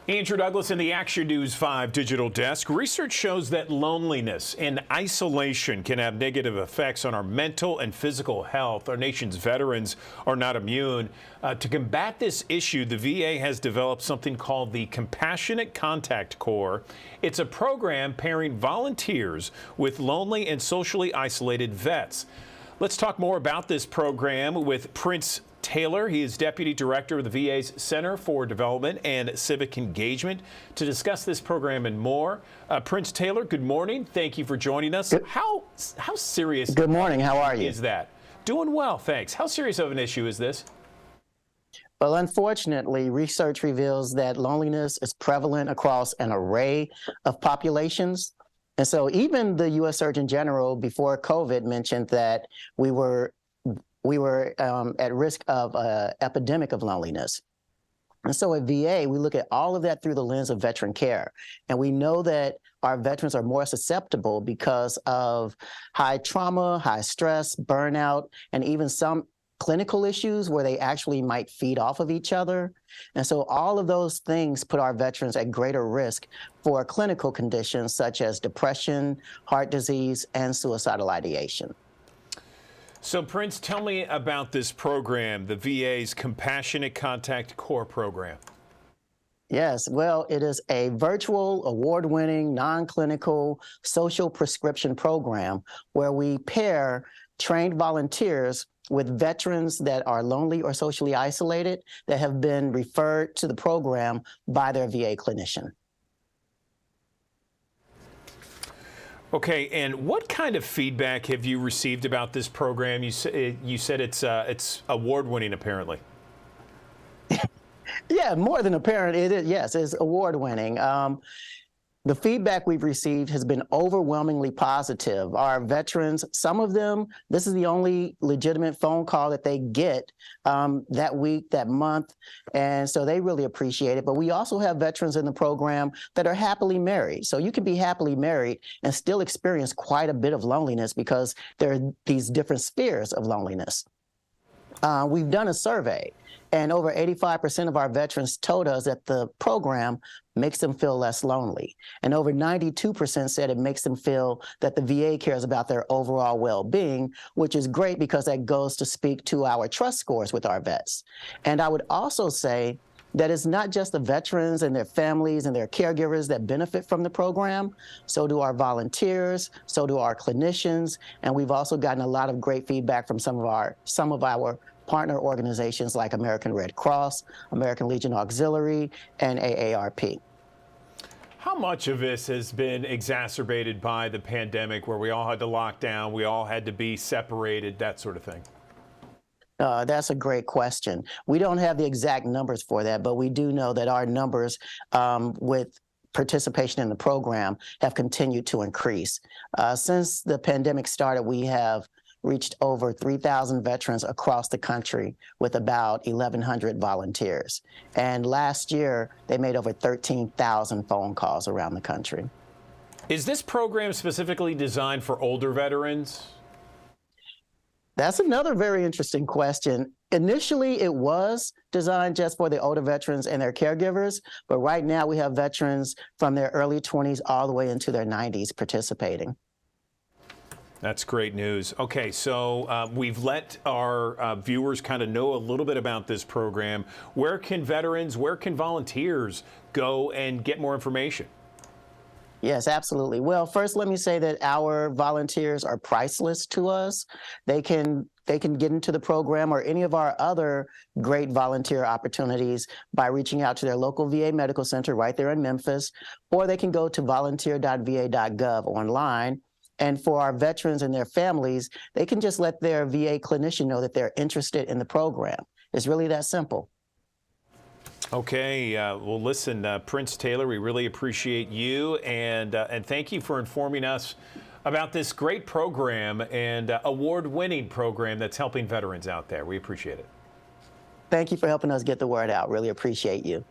Andrew Douglas in the Action News 5 digital desk. Research shows that loneliness and isolation can have negative effects on our mental and physical health. Our nation's veterans are not immune. To combat this issue, the VA has developed something called the Compassionate Contact Corps. It's a program pairing volunteers with lonely and socially isolated vets. Let's talk more about this program with Prince Taylor. He is Deputy Director of the VA's Center for Development and Civic Engagement. To discuss this program and more, Prince Taylor, good morning. Thank you for joining us. How serious? Good morning. How are you? Is that? Doing well, thanks. How serious of an issue is this? Well, unfortunately, research reveals that loneliness is prevalent across an array of populations. And so even the U.S. Surgeon General before COVID mentioned that we were at risk of an epidemic of loneliness. And so at VA, we look at all of that through the lens of veteran care. And we know that our veterans are more susceptible because of high trauma, high stress, burnout, and even some clinical issues where they actually might feed off of each other. And so all of those things put our veterans at greater risk for clinical conditions such as depression, heart disease, and suicidal ideation. So, Prince, tell me about this program, the VA's Compassionate Contact Corps program. Yes, well, it is a virtual, award-winning, non-clinical social prescription program where we pair trained volunteers with veterans that are lonely or socially isolated that have been referred to the program by their VA clinician. Okay, and what kind of feedback have you received about this program? You said it's award-winning, apparently. Yeah, more than apparent. It is, yes, it's award-winning. The feedback we've received has been overwhelmingly positive. Our veterans, some of them, this is the only legitimate phone call that they get that week, that month, and so they really appreciate it. But we also have veterans in the program that are happily married. So you can be happily married and still experience quite a bit of loneliness because there are these different spheres of loneliness. We've done a survey, and over 85% of our veterans told us that the program makes them feel less lonely. And over 92% said it makes them feel that the VA cares about their overall well-being, which is great because that goes to speak to our trust scores with our vets. And I would also say that it's not just the veterans and their families and their caregivers that benefit from the program. So do our volunteers, so do our clinicians, and we've also gotten a lot of great feedback from some of our partner organizations like American Red Cross, American Legion Auxiliary, and AARP. How much of this has been exacerbated by the pandemic where we all had to lock down, we all had to be separated, that sort of thing? That's a great question. We don't have the exact numbers for that, but we do know that our numbers with participation in the program have continued to increase. Since the pandemic started, we have reached over 3,000 veterans across the country with about 1,100 volunteers. And last year, they made over 13,000 phone calls around the country. Is this program specifically designed for older veterans? That's another very interesting question. Initially, it was designed just for the older veterans and their caregivers, but right now we have veterans from their early 20s all the way into their 90s participating. That's great news. Okay, so we've let our viewers kind of know a little bit about this program. Where can veterans, where can volunteers go and get more information? Yes, absolutely. Well, first, let me say that our volunteers are priceless to us. They can get into the program or any of our other great volunteer opportunities by reaching out to their local VA medical center right there in Memphis, or they can go to volunteer.va.gov online. And for our veterans and their families, they can just let their VA clinician know that they're interested in the program. It's really that simple. Okay, well, listen, Prince Taylor, we really appreciate you, and thank you for informing us about this great program and award-winning program that's helping veterans out there. We appreciate it. Thank you for helping us get the word out. Really appreciate you.